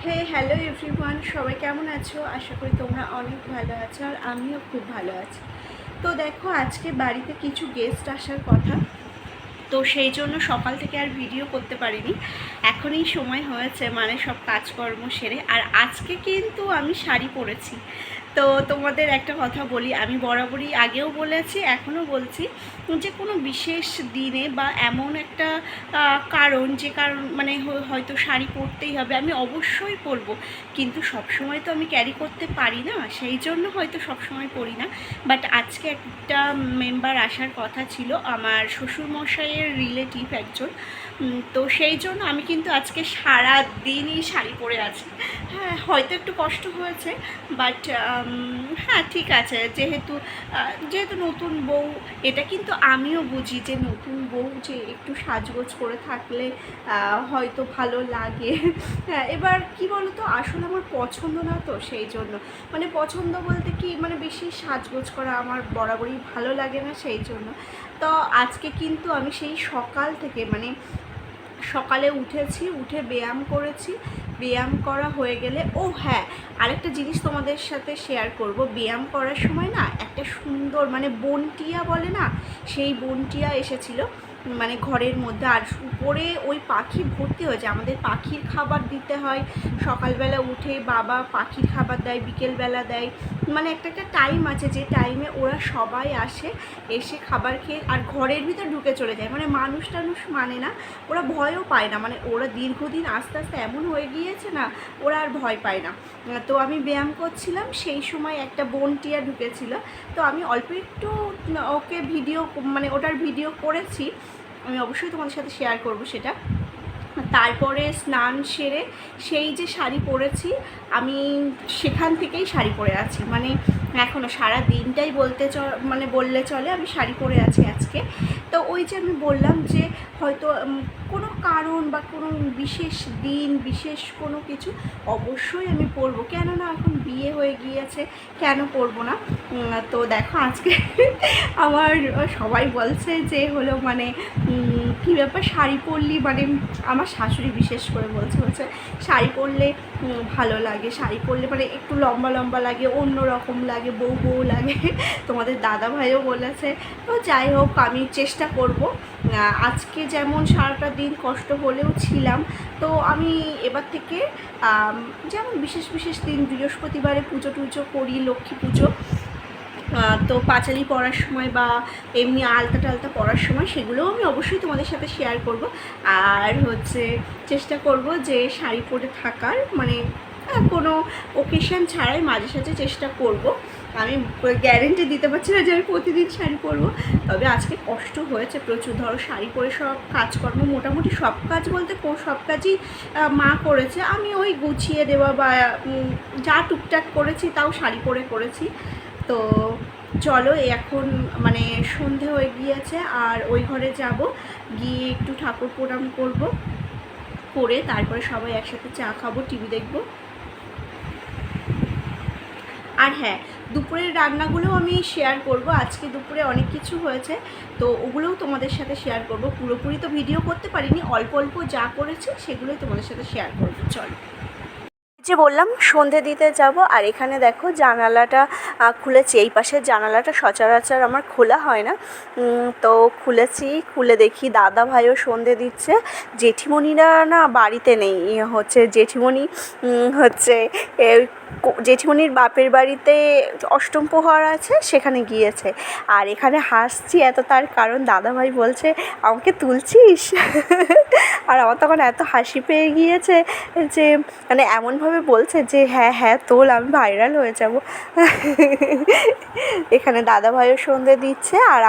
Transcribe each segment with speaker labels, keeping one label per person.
Speaker 1: Hello everyone, সবাই কেমন আছো? আশা করি তোমরা অনেক ভালো আছো আর আমিও খুব ভালো আছি। তো দেখো, আজকে বাড়িতে কিছু গেস্ট আসার কথা, তো সেই জন্য সকাল থেকে আর ভিডিও করতে পারিনি। এখনই সময় হয়েছে, মানে সব কাজকর্ম সেরে। আর আজকে কিন্তু আমি শাড়ি পরেছি। তো তোমাদের একটা কথা বলি, আমি বরাবরই আগেও বলেছি, এখনও বলছি, যে কোনো বিশেষ দিনে বা এমন একটা কারণ, যে কারণ মানে হয়তো শাড়ি পরতেই হবে, আমি অবশ্যই পরবো। কিন্তু সবসময় তো আমি ক্যারি করতে পারি না, সেই জন্য হয়তো সবসময় পরি না। বাট আজকে একটা মেম্বার আসার কথা ছিল, আমার শ্বশুরমশাইয়ের রিলেটিভ একজন। তো সেই জন্য আমি কিন্তু আজকে সারা দিনই শাড়ি পরে আছি। হ্যাঁ, হয়তো একটু কষ্ট হয়েছে, বাট হ্যাঁ ঠিক আছে। যেহেতু নতুন বউ, এটা কিন্তু আমিও বুঝি যে নতুন বউ যে একটু সাজগোজ করে থাকলে হয়তো ভালো লাগে। হ্যাঁ, এবার কি বলো তো, আসলে আমার পছন্দ না, তো সেই জন্য মানে পছন্দ বলতে কি, মানে বেশি সাজগোজ করা আমার বরাবরই ভালো লাগে না, সেই জন্য। তো আজকে কিন্তু আমি সেই সকাল থেকে, মানে সকালে উঠেছি, উঠে ব্যায়াম করেছি। ব্যায়াম করা হয়ে গেলে, ও হ্যাঁ, আরেকটা জিনিস তোমাদের সাথে শেয়ার করব। ব্যায়াম করার সময় না একটা সুন্দর, মানে বনটিয়া বলে না, সেই বনটিয়া এসেছিলো মানে ঘরের মধ্যে। আর উপরে ওই পাখি ভর্তি হয়েছে। আমাদের পাখির খাবার দিতে হয়, সকালবেলা উঠে বাবা পাখির খাবার দেয়, বিকেলবেলা দেয়, মানে একটা টাইম আছে যে টাইমে ওরা সবাই আসে, এসে খাবার খেয়ে আর ঘরের ভিতর ঢুকে চলে যায়। মানে মানুষ টানুষ মানে না, ওরা ভয়ও পায় না, মানে ওরা দীর্ঘদিন আস্তে আস্তে এমন হয়ে গিয়েছে না, ওরা আর ভয় পায় না। তো আমি ব্যায়াম করছিলাম, সেই সময় একটা বনটিয়া ঢুকেছিল। তো আমি অল্প একটু ওকে ভিডিও, মানে ওটার ভিডিও করেছি, আমি অবশ্যই তোমাদের সাথে শেয়ার করব সেটা। তারপরে স্নান সেরে সেই যে শাড়ি পরেছি, আমি সেখান থেকেই শাড়ি পরে আছি, মানে এখনও সারা দিনটাই মানে বললে চলে আমি শাড়ি পরে আছি আজকে। তো ওই যে আমি বললাম যে হয়তো কোনো কারণ বা কোনো বিশেষ দিন, বিশেষ কোনো কিছু অবশ্যই আমি পরবো, কেননা এখন বিয়ে হয়ে গিয়েছে, কেন পরবো না। তো দেখো আজকে আমার সবাই বলছে যে হলো মানে কী ব্যাপার শাড়ি পরলি, মানে আমার শাশুড়ি বিশেষ করে বলছে শাড়ি পরলে ভালো লাগে, শাড়ি পরলে মানে একটু লম্বা লম্বা লাগে, অন্য রকম লাগে, বউ বউ লাগে। তোমাদের দাদা ভাইও বলেছে। তো যাই হোক, আমি চেষ্টা করব। আজকে যেমন সারাটা দিন কষ্ট হলেও ছিলাম, তো আমি এবার থেকে যেমন বিশেষ বিশেষ দিন, বৃহস্পতিবারে পুজো টুজো করি, লক্ষ্মী পুজো, তো পাঁচালি পড়ার সময় বা এমনি আলতা টালতা পড়ার সময় সেগুলোও আমি অবশ্যই তোমাদের সাথে শেয়ার করব। আর হচ্ছে চেষ্টা করব যে শাড়ি পরে থাকার, মানে কোনো ওকেশান ছাড়াই মাঝে সাঝে চেষ্টা করব। আমি গ্যারেন্টি দিতে পারছি না যে আমি প্রতিদিন শাড়ি পরবো, তবে আজকে কষ্ট হয়েছে প্রচুর। ধরো শাড়ি পরে সব কাজকর্ম, মোটামুটি সব কাজ বলতে সব কাজই মা করেছে, আমি ওই গুছিয়ে দেওয়া বা যা টুকটাক করেছি তাও শাড়ি পরে করেছি। তো চলো, এখন মানে সন্ধে হয়ে গিয়েছে, আর ওই ঘরে যাব, গিয়ে একটু ঠাকুর প্রণাম করব, করে তারপরে সবাই একসাথে চা খাবো, টিভি দেখবো। আর হ্যাঁ, দুপুরের রান্নাগুলোও আমি শেয়ার করব। আজকে দুপুরে অনেক কিছু হয়েছে, তো ওগুলোও তোমাদের সাথে শেয়ার করব। পুরোপুরি তো ভিডিও করতে পারিনি, অল্প অল্প যা করেছি সেগুলোই তোমাদের সাথে শেয়ার করবো। চলো, যে বললাম সন্ধে দিতে যাব, আর এখানে দেখো জানালাটা খুলেছি। এই পাশের জানালাটা সচরাচর আমার খোলা হয় না, তো খুলেছি। খুলে দেখি দাদা ভাইও সন্ধে দিচ্ছে। জেঠিমণিরা না বাড়িতে নেই, হচ্ছে জেঠিমণি হচ্ছে জেঠিমণির বাপের বাড়িতে অষ্টম প্রহর আছে, সেখানে গিয়েছে। আর এখানে হাসছি এত, তার কারণ দাদাভাই বলছে আমাকে তুলছিস। আর আমার তখন এত হাসি পেয়ে গিয়েছে যে, মানে এমনভাবে বলছে যে হ্যাঁ হ্যাঁ তোল, আমি ভাইরাল হয়ে যাব। এখানে দাদাভাইও সন্ধে দিচ্ছে, আর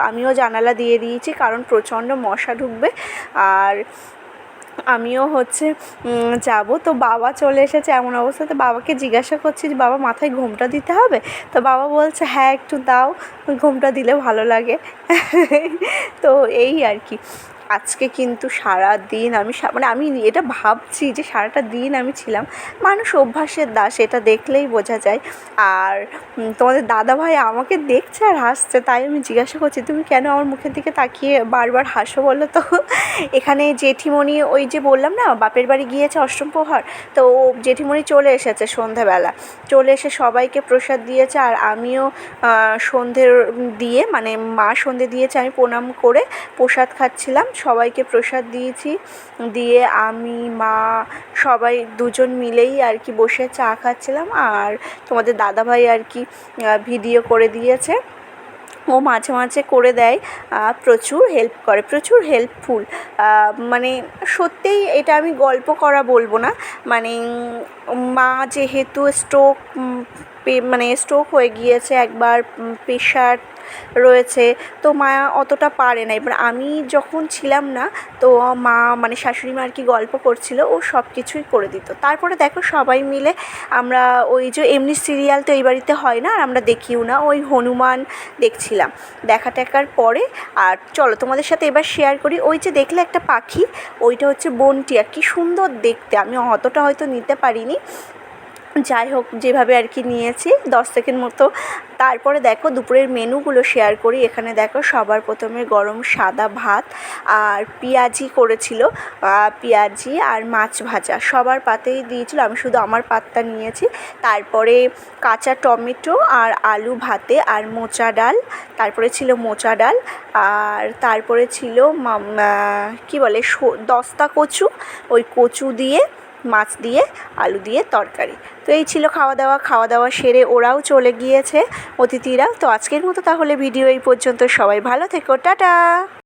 Speaker 1: আমিও জানালা দিয়ে দিয়েছি, কারণ প্রচণ্ড মশা ঢুকবে। আর আমিও হচ্ছে যাব। তো বাবা চলে এসেছে। এমন অবস্থাতে বাবাকে জিজ্ঞাসা করছি যে বাবা, মাথায় ঘোমটা দিতে হবে? তো বাবা বলছে হ্যাঁ একটু দাও, ঘোমটা দিলে ভালো লাগে। তো এই আর কি। আজকে কিন্তু সারা দিন আমি মানে আমি এটা ভাবছি যে সারাটা দিন আমি ছিলাম। মানুষ অভ্যাসের দাস, এটা দেখলেই বোঝা যায়। আর তোমাদের দাদাভাই আমাকে দেখছে আর হাসছে, তাই আমি জিজ্ঞাসা করছি তুমি কেন আমার মুখের দিকে তাকিয়ে বারবার হাসো বলো তো? এখানে জেঠিমণি, ওই যে বললাম না বাপের বাড়ি গিয়েছে অষ্টম প্রহর, তো জেঠিমণি চলে এসেছে সন্ধ্যাবেলা, চলে এসে সবাইকে প্রসাদ দিয়েছে। আর আমিও সন্ধ্যের দিয়ে মানে মা সন্ধ্যে দিয়েছে, আমি প্রণাম করে প্রসাদ খাচ্ছিলাম, সবাইকে প্রসাদ দিয়েছি। দিয়ে আমি মা সবাই দুজন মিলেই আর কি বসে চা খাচ্ছিলাম। আর তোমাদের দাদাভাই আর কি ভিডিও করে দিয়েছে, ও মাঝে মাঝে করে দেয়, প্রচুর হেল্প করে, প্রচুর হেল্পফুল। মানে সত্যিই এটা আমি গল্প করা বলবো না, মানে মা যেহেতু মানে স্ট্রোক হয়ে গিয়েছে একবার, প্রেশার রয়েছে, তো মা অতটা পারে না। এবার আমি যখন ছিলাম না, তো মা মানে শাশুড়ি মা আর কি গল্প করছিল, ও সব কিছুই করে দিত। তারপরে দেখো সবাই মিলে আমরা ওই যে এমনি সিরিয়াল তো এই বাড়িতে হয় না, আর আমরা দেখিও না, ওই হনুমান দেখছিলাম। দেখা টেকার পরে আর চলো তোমাদের সাথে এবার শেয়ার করি। ওই যে দেখলে একটা পাখি, ওইটা হচ্ছে বনটিয়া, কি সুন্দর দেখতে, আমি অতটা হয়তো নিতে পারিনি, যাই হোক যেভাবে আর কি নিয়েছি 10 সেকেন্ড মতো। তারপরে দেখো দুপুরের মেনুগুলো শেয়ার করি। এখানে দেখো সবার প্রথমে গরম সাদা ভাত আর পেঁয়াজি করেছিল, পেঁয়াজি আর মাছ ভাজা সবার পাতেই দিয়েছিল, আমি শুধু আমার পাতটা নিয়েছি। তারপরে কাঁচা টমেটো আর আলু ভাতে আর মোচা ডাল, তারপরে ছিল মোচা ডাল, আর তারপরে ছিল কী বলে দস্তা কচু, ওই কচু দিয়ে মাছ দিয়ে আলু দিয়ে তরকারি। তো এই ছিল খাওয়া দাওয়া সেরে ওরাও চলে গিয়েছে অতিথিরা। তো আজকের মতো তাহলে ভিডিও এই পর্যন্ত, সবাই ভালো থেকো, টাটা।